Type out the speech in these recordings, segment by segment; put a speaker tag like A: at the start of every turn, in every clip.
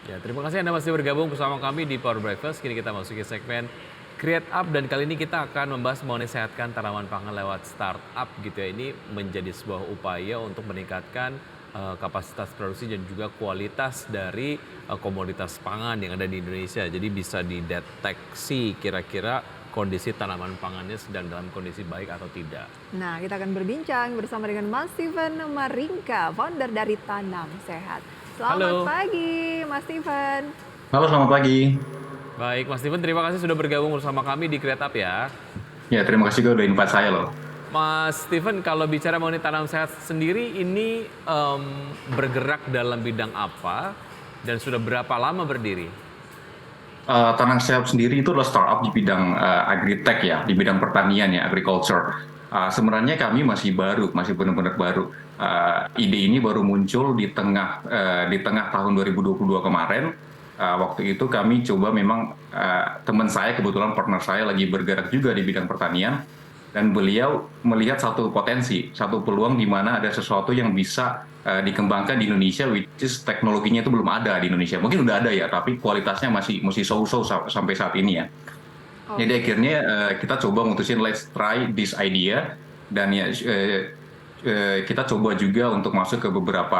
A: Ya, terima kasih Anda masih bergabung bersama kami di Power Breakfast. Kini kita masuki segmen Create Up dan kali ini kita akan membahas mengenai sehatkan tanaman pangan lewat startup gitu ya. Ini menjadi sebuah upaya untuk meningkatkan kapasitas produksi dan juga kualitas dari komoditas pangan yang ada di Indonesia. Jadi bisa dideteksi kira-kira kondisi tanaman pangannya sedang dalam kondisi baik atau tidak.
B: Nah, kita akan berbincang bersama dengan Mas Steven Maringka, founder dari Tanam Sehat. Selamat
A: Halo.
B: pagi, Mas Steven.
C: Halo, selamat pagi.
A: Baik, Mas Steven, terima kasih sudah bergabung bersama kami di Create Up ya.
C: Ya, terima kasih juga udah invite saya loh.
A: Mas Steven, kalau bicara mengenai tanam sehat sendiri, ini bergerak dalam bidang apa dan sudah berapa lama berdiri?
C: Tanam Sehat sendiri itu adalah startup di bidang agritech ya, di bidang pertanian ya, agriculture. Sebenarnya kami masih baru, masih benar-benar baru. Ide ini baru muncul di tengah tahun 2022 kemarin. Waktu itu kami coba memang teman saya, kebetulan partner saya lagi bergerak juga di bidang pertanian, dan beliau melihat satu potensi, satu peluang di mana ada sesuatu yang bisa dikembangkan di Indonesia, which is teknologinya itu belum ada di Indonesia. Mungkin udah ada ya, tapi kualitasnya masih so-so sampai saat ini ya. Jadi
B: Oke.
C: akhirnya kita coba mutusin let's try this idea, dan ya kita coba juga untuk masuk ke beberapa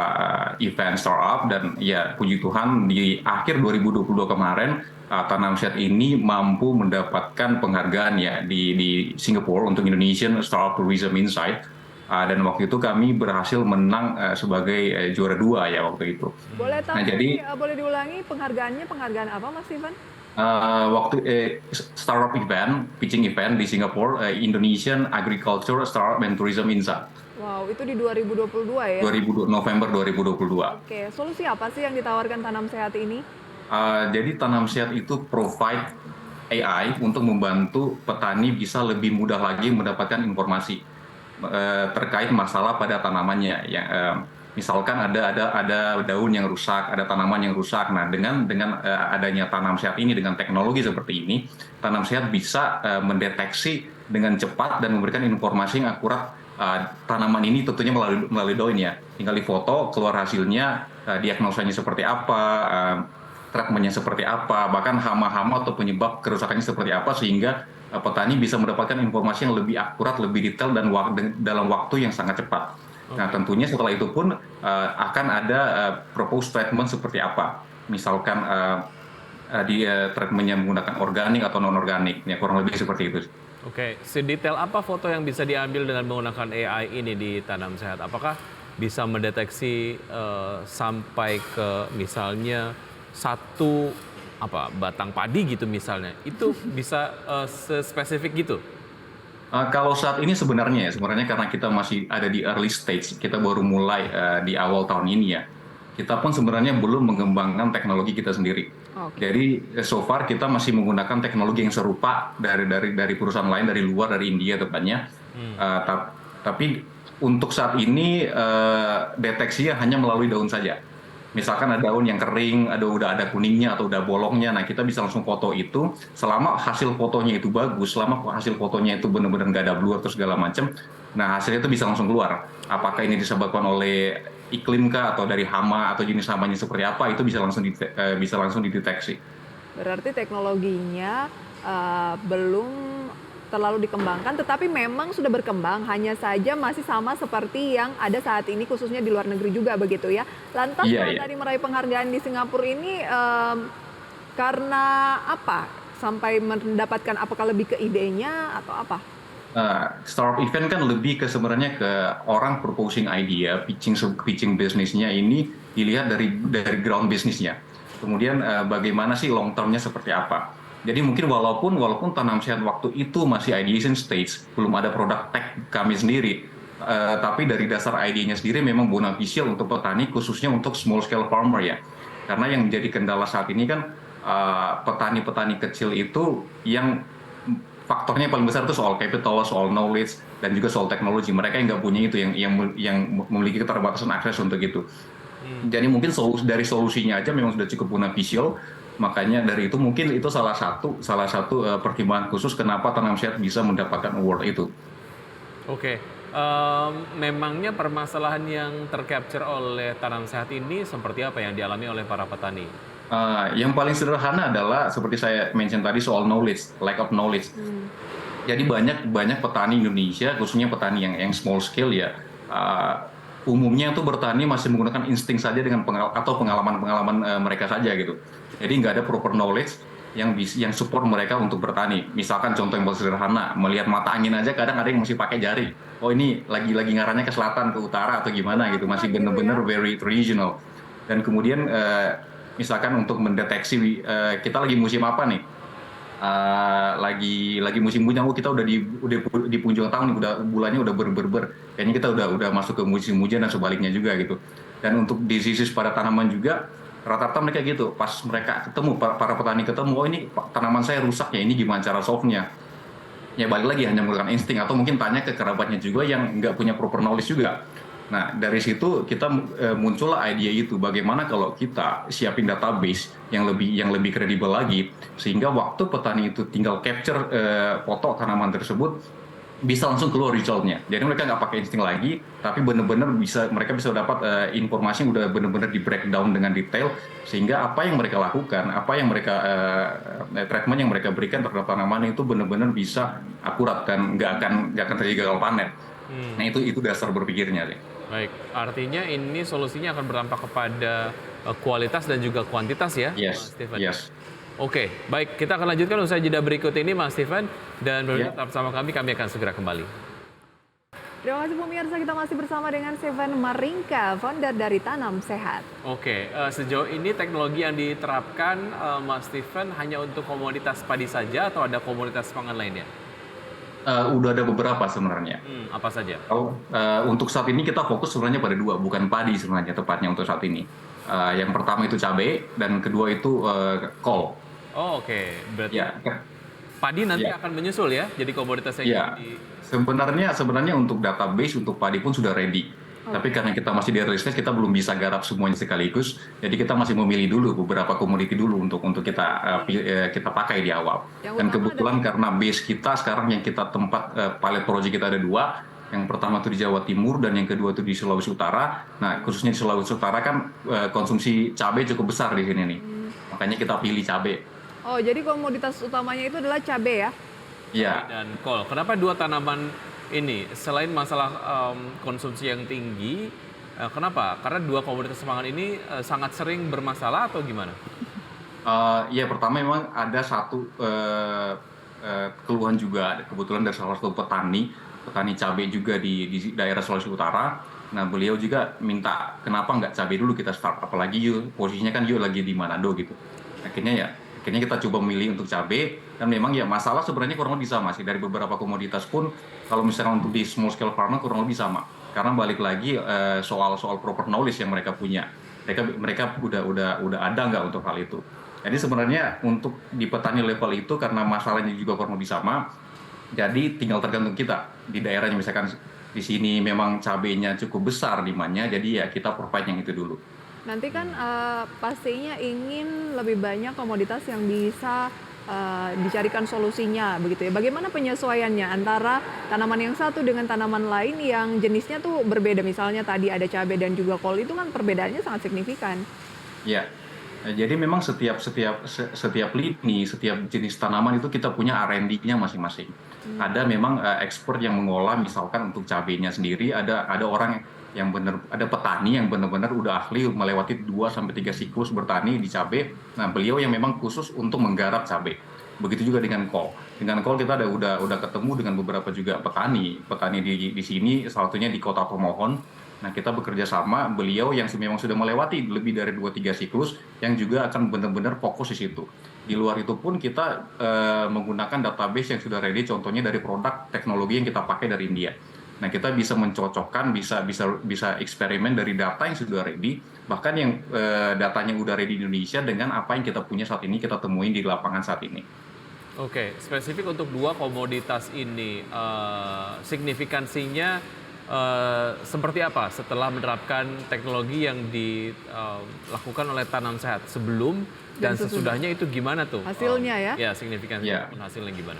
C: event startup, dan ya puji Tuhan di akhir 2022 kemarin Tanam Sehat ini mampu mendapatkan penghargaan ya di Singapura untuk Indonesian Startup Tourism Insight. Dan waktu itu kami berhasil menang sebagai juara 2 ya waktu itu.
B: Boleh
C: Nah
B: tahu ini,
C: jadi
B: boleh diulangi penghargaannya, penghargaan apa, Mas Steven?
C: waktu startup event, pitching event di Singapura, Indonesian Agriculture Startup and Tourism Insight,
B: Wow, itu di 2022 ya?
C: November 2022.
B: Oke, solusi apa sih yang ditawarkan Tanam Sehat ini?
C: Jadi Tanam Sehat itu provide AI untuk membantu petani bisa lebih mudah lagi mendapatkan informasi terkait masalah pada tanamannya. Ya, misalkan ada daun yang rusak, ada tanaman yang rusak. Nah, dengan adanya Tanam Sehat ini, dengan teknologi seperti ini, Tanam Sehat bisa mendeteksi dengan cepat dan memberikan informasi yang akurat. Tanaman ini tentunya melalui daun ya, tinggal difoto, keluar hasilnya, diagnosanya seperti apa, treatmentnya seperti apa, bahkan hama-hama atau penyebab kerusakannya seperti apa, sehingga petani bisa mendapatkan informasi yang lebih akurat, lebih detail, dan dalam waktu yang sangat cepat. Nah,
A: Oke.
C: tentunya setelah itu pun akan ada proposed treatment seperti apa. Misalkan di treatmentnya menggunakan organik atau non-organik, ya kurang lebih seperti itu.
A: Oke, sedetail apa foto yang bisa diambil dengan menggunakan AI ini di Tanam Sehat? Apakah bisa mendeteksi sampai ke misalnya satu batang padi gitu misalnya? Itu bisa sespesifik gitu?
C: Kalau saat ini sebenarnya karena kita masih ada di early stage, kita baru mulai di awal tahun ini ya. Kita pun sebenarnya belum mengembangkan teknologi kita sendiri.
B: Oke.
C: Jadi so far kita masih menggunakan teknologi yang serupa dari perusahaan lain, dari luar, dari India tepatnya.
A: Hmm.
C: Tapi untuk saat ini deteksinya hanya melalui daun saja. Misalkan ada daun yang kering, udah ada kuningnya atau udah bolongnya, nah kita bisa langsung foto itu. Selama hasil fotonya itu bagus, selama hasil fotonya itu benar-benar nggak ada blur atau segala macam, nah hasilnya itu bisa langsung keluar. Apakah ini disebabkan oleh iklim kah, atau dari hama, atau jenis hamanya seperti apa, itu bisa langsung dideteksi.
B: Berarti teknologinya belum terlalu dikembangkan, tetapi memang sudah berkembang, hanya saja masih sama seperti yang ada saat ini, khususnya di luar negeri juga begitu ya. Lantas
C: Iya,
B: kalau
C: iya.
B: tadi meraih penghargaan di Singapura ini karena apa? Sampai mendapatkan, apakah lebih ke idenya atau apa?
C: Startup event kan lebih ke sebenarnya ke orang proposing idea, pitching bisnisnya ini dilihat dari ground bisnisnya. Kemudian bagaimana sih long termnya seperti apa. Jadi mungkin walaupun Tanam Sehat waktu itu masih ideation stage, belum ada produk tech kami sendiri, tapi dari dasar idenya sendiri memang beneficial untuk petani, khususnya untuk small scale farmer ya. Karena yang menjadi kendala saat ini kan petani-petani kecil itu yang faktornya paling besar itu soal capital, soal knowledge, dan juga soal teknologi. Mereka yang nggak punya itu, yang memiliki keterbatasan akses untuk itu.
A: Hmm.
C: Jadi mungkin dari solusinya aja memang sudah cukup beneficial. Makanya dari itu mungkin itu salah satu pertimbangan khusus kenapa Tanam Sehat bisa mendapatkan award itu.
A: Oke, memangnya permasalahan yang tercapture oleh Tanam Sehat ini seperti apa yang dialami oleh para petani?
C: Yang paling sederhana adalah seperti saya mention tadi soal knowledge, lack of knowledge. Jadi banyak petani Indonesia, khususnya petani yang small scale ya, umumnya itu bertani masih menggunakan insting saja dengan atau pengalaman-pengalaman mereka saja gitu. Jadi nggak ada proper knowledge yang support mereka untuk bertani. Misalkan contoh yang paling sederhana, melihat mata angin aja kadang ada yang masih pakai jari. Oh ini lagi ngarahnya ke selatan, ke utara atau gimana gitu, masih benar-benar very regional. Dan kemudian misalkan untuk mendeteksi kita lagi musim apa nih? Lagi musim hujan, kita udah di penghujung tahun nih, bulannya udah ber. Kayaknya kita udah masuk ke musim hujan dan sebaliknya juga gitu. Dan untuk diseases pada tanaman juga rata-rata mereka gitu. Pas mereka ketemu, para petani ketemu, oh ini tanaman saya rusak ya, ini gimana cara solve-nya? Ya balik lagi hanya menggunakan insting atau mungkin tanya ke kerabatnya juga yang nggak punya proper knowledge juga. Nah, dari situ kita muncullah ide itu, bagaimana kalau kita siapin database yang lebih kredibel lagi, sehingga waktu petani itu tinggal capture foto tanaman tersebut, bisa langsung keluar result-nya. Jadi mereka nggak pakai insting lagi, tapi benar-benar mereka bisa dapat informasi yang udah benar-benar di breakdown dengan detail, sehingga apa yang mereka lakukan, apa yang mereka treatment yang mereka berikan terhadap tanaman itu benar-benar bisa akurat dan nggak akan terjadi gagal panen. Nah itu dasar berpikirnya sih.
A: Baik, artinya ini solusinya akan berdampak kepada kualitas dan juga kuantitas ya, Mas Steven?
C: Yes.
A: Oke, baik. Kita akan lanjutkan usai jeda berikut ini, Mas Steven. Dan tetap bersama kami akan segera kembali.
B: Terima kasih pemirsa, kita masih bersama dengan Steven Maringka, founder dari Tanam Sehat.
A: Oke, sejauh ini teknologi yang diterapkan, Mas Steven, hanya untuk komoditas padi saja atau ada komoditas pangan lainnya?
C: Udah ada beberapa sebenarnya.
A: Apa saja?
C: Untuk saat ini kita fokus sebenarnya pada dua, bukan padi sebenarnya tepatnya untuk saat ini. Yang pertama itu cabai dan kedua itu kol.
A: Oh oke, berarti padi nanti akan menyusul ya, jadi komoditas yang
C: Sebenarnya untuk database untuk padi pun sudah ready. Tapi karena kita masih di early stage, kita belum bisa garap semuanya sekaligus. Jadi kita masih memilih dulu beberapa komoditi dulu untuk kita pakai di awal. Dan kebetulan karena base kita sekarang yang kita pilot project kita ada dua. Yang pertama itu di Jawa Timur dan yang kedua itu di Sulawesi Utara. Nah khususnya di Sulawesi Utara kan konsumsi cabai cukup besar di sini nih. Makanya kita pilih cabai.
B: Oh jadi komoditas utamanya itu adalah cabai ya?
C: Iya.
A: Dan kol. Kenapa dua tanaman ini, selain masalah konsumsi yang tinggi, kenapa? Karena dua komoditas pangan ini sangat sering bermasalah atau gimana?
C: Ya pertama memang ada satu keluhan juga, kebetulan dari salah satu petani cabai juga di daerah Sulawesi Utara. Nah beliau juga minta kenapa nggak cabai dulu kita start, apalagi posisinya kan lagi di Manado gitu. Akhirnya kita coba memilih untuk cabai, dan memang ya masalah sebenarnya kurang lebih sama sih dari beberapa komoditas pun. Kalau misalnya untuk di small scale farmer kurang lebih sama, karena balik lagi soal proper knowledge yang mereka punya. Mereka udah ada nggak untuk hal itu. Jadi sebenarnya untuk di petani level itu karena masalahnya juga kurang lebih sama, jadi tinggal tergantung kita di daerahnya. Misalkan di sini memang cabainya cukup besar demand-nya, jadi ya kita provide yang itu dulu.
B: Nanti kan pastinya ingin lebih banyak komoditas yang bisa dicarikan solusinya begitu ya. Bagaimana penyesuaiannya antara tanaman yang satu dengan tanaman lain yang jenisnya tuh berbeda? Misalnya tadi ada cabai dan juga kol, itu kan perbedaannya sangat signifikan.
C: Ya, jadi memang setiap lini, setiap jenis tanaman itu kita punya R&D-nya masing-masing. Ada memang expert yang mengolah, misalkan untuk cabainya sendiri ada orang ada petani yang benar-benar udah ahli melewati 2-3 siklus bertani di cabai. Nah, beliau yang memang khusus untuk menggarap cabai. Begitu juga dengan kol. Dengan kol kita udah ketemu dengan beberapa juga petani di sini, salah satunya di Kota Tomohon. Nah, kita bekerja sama, beliau yang memang sudah melewati lebih dari 2-3 siklus yang juga akan benar-benar fokus di situ. Di luar itu pun kita menggunakan database yang sudah ready, contohnya dari produk teknologi yang kita pakai dari India. Nah, kita bisa mencocokkan, bisa eksperimen dari data yang sudah ready, bahkan yang datanya udah ready di Indonesia dengan apa yang kita punya saat ini, kita temuin di lapangan saat ini.
A: Oke, spesifik untuk dua komoditas ini, signifikansinya seperti apa setelah menerapkan teknologi yang dilakukan oleh Tanam Sehat sebelum dan sesudahnya itu gimana tuh?
B: Hasilnya ya?
A: Ya, signifikansi hasilnya gimana?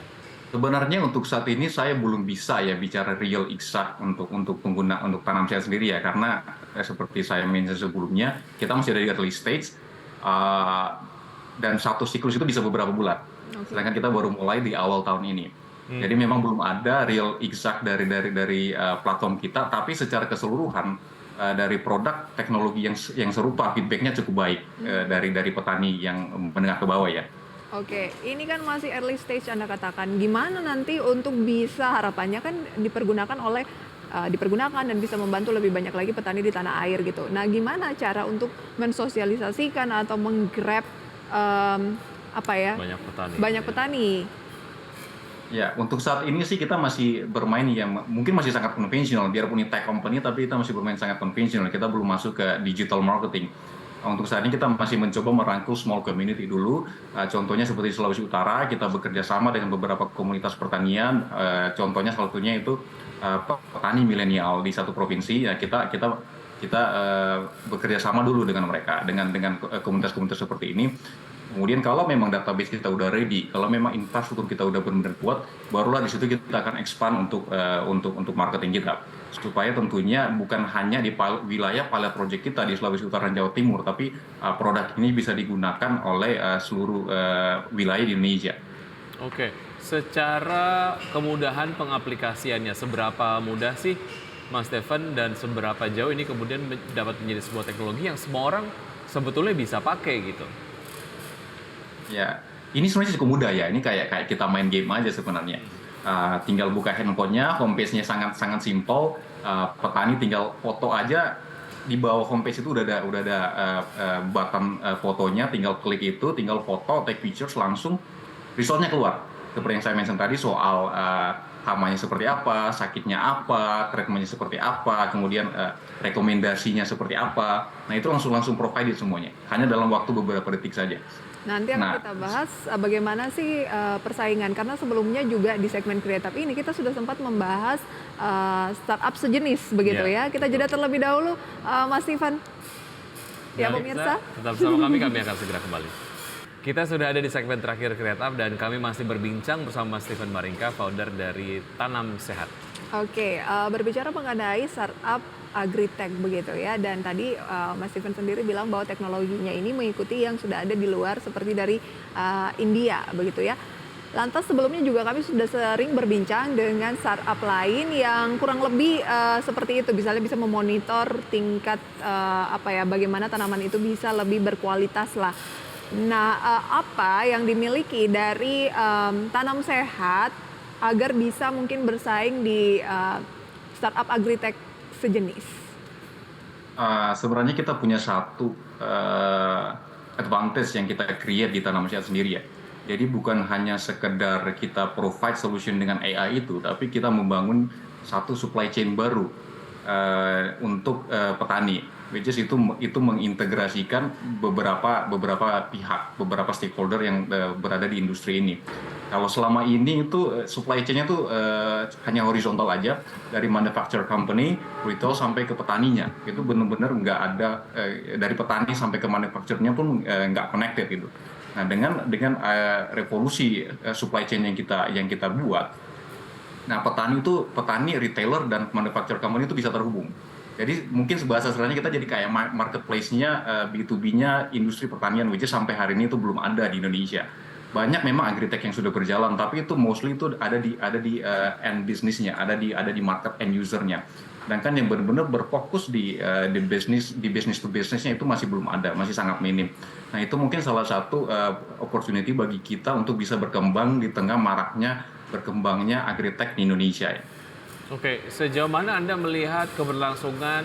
C: Sebenarnya untuk saat ini saya belum bisa ya bicara real exact untuk Tanam Sehat sendiri ya, karena seperti saya mention sebelumnya, kita masih ada di early stage. Uh, dan satu siklus itu bisa beberapa bulan. Sedangkan kita baru mulai di awal tahun ini. Jadi memang belum ada real exact dari platform kita, tapi secara keseluruhan dari produk teknologi yang serupa feedbacknya cukup baik dari petani yang menengah ke bawah ya.
B: Oke, ini kan masih early stage Anda katakan. Gimana nanti untuk bisa harapannya kan dipergunakan dan bisa membantu lebih banyak lagi petani di tanah air gitu. Nah, gimana cara untuk mensosialisasikan atau menggrab banyak petani?
C: Ya, untuk saat ini sih kita masih bermain yang mungkin masih sangat konvensional. Biarpun ini tech company, tapi kita masih bermain sangat konvensional. Kita belum masuk ke digital marketing. Untuk saat ini kita masih mencoba merangkul small community dulu. Contohnya seperti Sulawesi Utara, kita bekerja sama dengan beberapa komunitas pertanian. Contohnya salah satunya itu petani milenial di satu provinsi. Ya, kita bekerja sama dulu dengan mereka, dengan komunitas-komunitas seperti ini. Kemudian kalau memang database kita udah ready, kalau memang infrastruktur kita udah benar-benar kuat, barulah di situ kita akan expand untuk marketing kita. Supaya tentunya bukan hanya di wilayah pilot project kita di Sulawesi Utara dan Jawa Timur, tapi produk ini bisa digunakan oleh seluruh wilayah di Indonesia.
A: Oke, secara kemudahan pengaplikasiannya, seberapa mudah sih Mas Stephen dan seberapa jauh ini kemudian dapat menjadi sebuah teknologi yang semua orang sebetulnya bisa pakai gitu?
C: Ya, ini sebenarnya cukup mudah ya. Ini kayak kita main game aja sebenarnya. Tinggal buka handphonenya, homepage-nya sangat simple. Petani tinggal foto aja, di bawah homepage itu udah ada button fotonya. Tinggal klik itu, tinggal foto, take pictures, langsung resultnya keluar. Seperti yang saya mention tadi soal hamanya seperti apa, sakitnya apa, treatmentnya seperti apa, kemudian rekomendasinya seperti apa. Nah itu langsung provided semuanya. Hanya dalam waktu beberapa detik saja.
B: Nanti akan kita bahas bagaimana sih persaingan, karena sebelumnya juga di segmen Create Up ini kita sudah sempat membahas startup sejenis begitu ya. Kita jeda terlebih dahulu, Mas Stephen. Ya, pemirsa.
A: Tetap bersama kami akan segera kembali. Kita sudah ada di segmen terakhir Create Up dan kami masih berbincang bersama Mas Stephen Maringka, founder dari Tanam Sehat. Oke,
B: berbicara mengenai startup agritech begitu ya, dan tadi Mas Stephen sendiri bilang bahwa teknologinya ini mengikuti yang sudah ada di luar seperti dari India begitu ya. Lantas sebelumnya juga kami sudah sering berbincang dengan startup lain yang kurang lebih seperti itu, misalnya bisa memonitor tingkat bagaimana tanaman itu bisa lebih berkualitas lah. Nah, apa yang dimiliki dari Tanam Sehat agar bisa mungkin bersaing di startup agritech sejenis?
C: Sebenarnya kita punya satu advantage yang kita create di Tanam Sehat sendiri ya. Jadi bukan hanya sekedar kita provide solution dengan AI itu, tapi kita membangun satu supply chain baru untuk petani, which is itu mengintegrasikan beberapa pihak, beberapa stakeholder yang berada di industri ini. Kalau selama ini itu supply chain-nya tuh hanya horizontal aja, dari manufacturer company, retail sampai ke petaninya. Itu benar-benar nggak ada dari petani sampai ke manufacturer-nya pun nggak connected gitu. Nah, dengan revolusi supply chain yang kita buat, nah petani, retailer dan manufacturer company itu bisa terhubung. Jadi mungkin bahasa sederhananya kita jadi kayak marketplace-nya B2B-nya industri pertanian, which is sampai hari ini itu belum ada di Indonesia. Banyak memang agritech yang sudah berjalan, tapi itu mostly itu ada di end business-nya, ada di market end user-nya. Sedangkan yang benar-benar berfokus di business to business-nya itu masih belum ada, masih sangat minim. Nah, itu mungkin salah satu opportunity bagi kita untuk bisa berkembang di tengah berkembangnya agritech di Indonesia ya.
A: Oke, sejauh mana Anda melihat keberlangsungan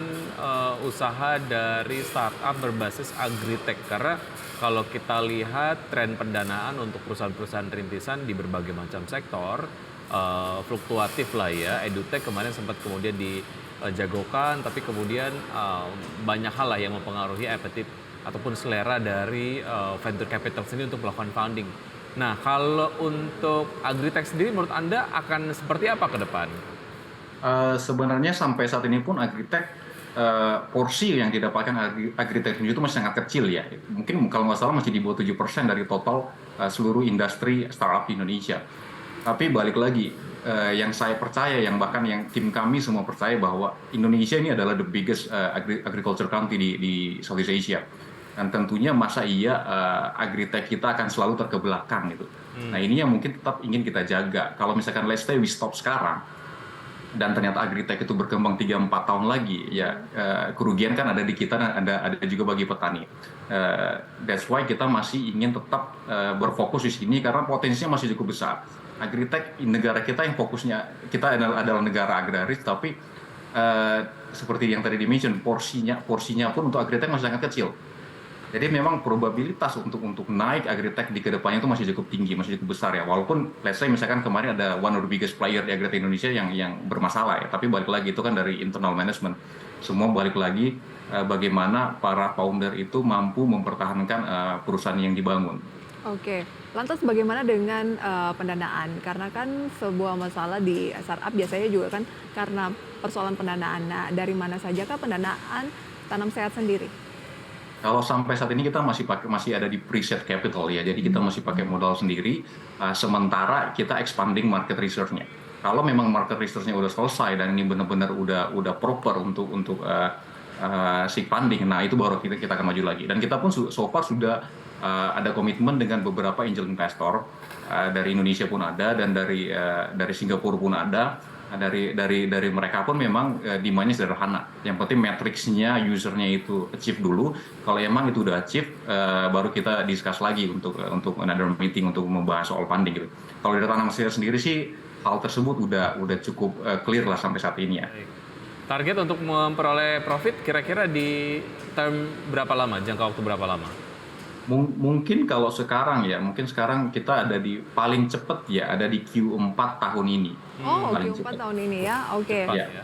A: usaha dari startup berbasis agritech? Karena kalau kita lihat tren pendanaan untuk perusahaan-perusahaan rintisan di berbagai macam sektor fluktuatif lah ya. EduTech kemarin sempat kemudian dijagokan, tapi kemudian banyak hal lah yang mempengaruhi appetite ataupun selera dari venture capital sendiri untuk melakukan founding. Nah, kalau untuk agritech sendiri menurut Anda akan seperti apa ke depan?
C: Sebenarnya sampai saat ini pun agritech porsi yang didapatkan agritech itu masih sangat kecil ya. Mungkin kalau nggak salah masih di bawah 7% dari total seluruh industri startup di Indonesia. Tapi balik lagi, yang saya percaya, bahkan yang tim kami semua percaya bahwa Indonesia ini adalah the biggest agriculture country di Southeast Asia. Dan tentunya masa iya agritech kita akan selalu terkebelakang gitu. Nah ini yang mungkin tetap ingin kita jaga. Kalau misalkan let's say we stop sekarang, dan ternyata agritech itu berkembang 3-4 tahun lagi, ya kerugian kan ada di kita dan ada juga bagi petani. That's why kita masih ingin tetap berfokus di sini karena potensinya masih cukup besar. Agritech negara kita yang fokusnya kita adalah negara agraris, tapi seperti yang tadi di-mention, porsinya pun untuk agritech masih sangat kecil. Jadi memang probabilitas untuk naik agritech di kedepannya itu masih cukup tinggi, masih cukup besar ya. Walaupun let's say misalkan kemarin ada one of the biggest player di agritech Indonesia yang bermasalah ya. Tapi balik lagi itu kan dari internal management. Semua balik lagi bagaimana para founder itu mampu mempertahankan perusahaan yang dibangun.
B: Oke, lantas bagaimana dengan pendanaan? Karena kan sebuah masalah di startup biasanya juga kan karena persoalan pendanaan. Nah, dari mana saja kah pendanaan Tanam Sehat sendiri?
C: Kalau sampai saat ini kita masih ada di preset capital ya, jadi kita masih pakai modal sendiri. Sementara kita expanding market research-nya. Kalau memang market research-nya udah selesai dan ini benar-benar udah proper untuk seek funding, nah itu baru kita akan maju lagi. Dan kita pun so far sudah ada komitmen dengan beberapa angel investor dari Indonesia pun ada dan dari Singapura pun ada. Dari mereka pun memang demand-nya sederhana. Yang penting matriksnya, usernya itu achieve dulu. Kalau emang itu udah achieve, baru kita discuss lagi untuk another meeting untuk membahas soal funding gitu. Kalau dari Tanam Sehat sendiri sih hal tersebut udah cukup clear lah sampai saat ini ya.
A: Target untuk memperoleh profit kira-kira di term berapa lama, jangka waktu berapa lama?
C: Mungkin kalau sekarang ya, mungkin sekarang kita ada di paling cepat ya, ada di Q4 tahun ini.
B: Oh,
C: Paling
B: Q4
C: cepat.
B: tahun ini ya. Oke.
A: Cepat
C: Ya.
A: ya.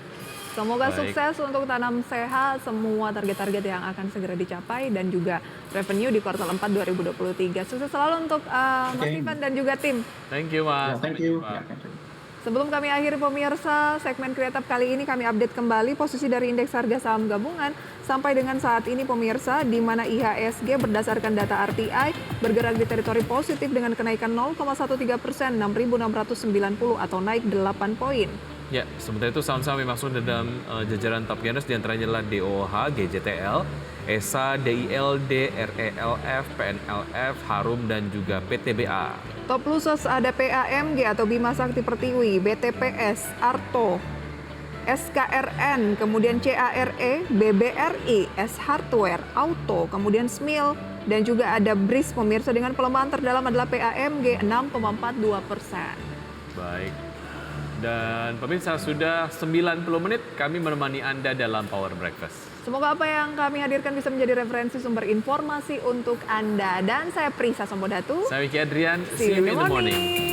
B: Semoga
A: Baik.
B: sukses untuk Tanam Sehat, semua target-target yang akan segera dicapai dan juga revenue di kuartal 4 2023. Sukses selalu untuk Mas
C: Oke.
B: Ivan dan juga tim.
A: Thank you,
C: Ya,
A: Mas.
C: thank you.
A: Sampai jumpa.
C: Ya, thank you.
B: Sebelum kami akhiri pemirsa, segmen Create Up kali ini kami update kembali posisi dari indeks harga saham gabungan sampai dengan saat ini pemirsa, di mana IHSG berdasarkan data RTI bergerak di teritori positif dengan kenaikan 0,13%, 6.690 atau naik 8 poin.
A: Ya, sementara itu saham-saham yang masuk dalam jajaran top gainers diantaranya adalah DOH, GJTL, ESA, DILD, RELF, PNLF, Harum, dan juga PTBA.
B: Top losers ada PAMG atau Bima Sakti Pertiwi, BTPS, Arto, SKRN, kemudian CARE, BBRI, S Hardware, Auto, kemudian SMIL, dan juga ada BRIS pemirsa dengan pelemahan terdalam adalah PAMG 6,42%.
A: Baik. Dan pemirsa, sudah 90 menit kami menemani Anda dalam Power Breakfast.
B: Semoga apa yang kami hadirkan bisa menjadi referensi sumber informasi untuk Anda. Dan saya Prisa Sambodatu.
A: Saya Wiki Adrian,
B: See you in the morning.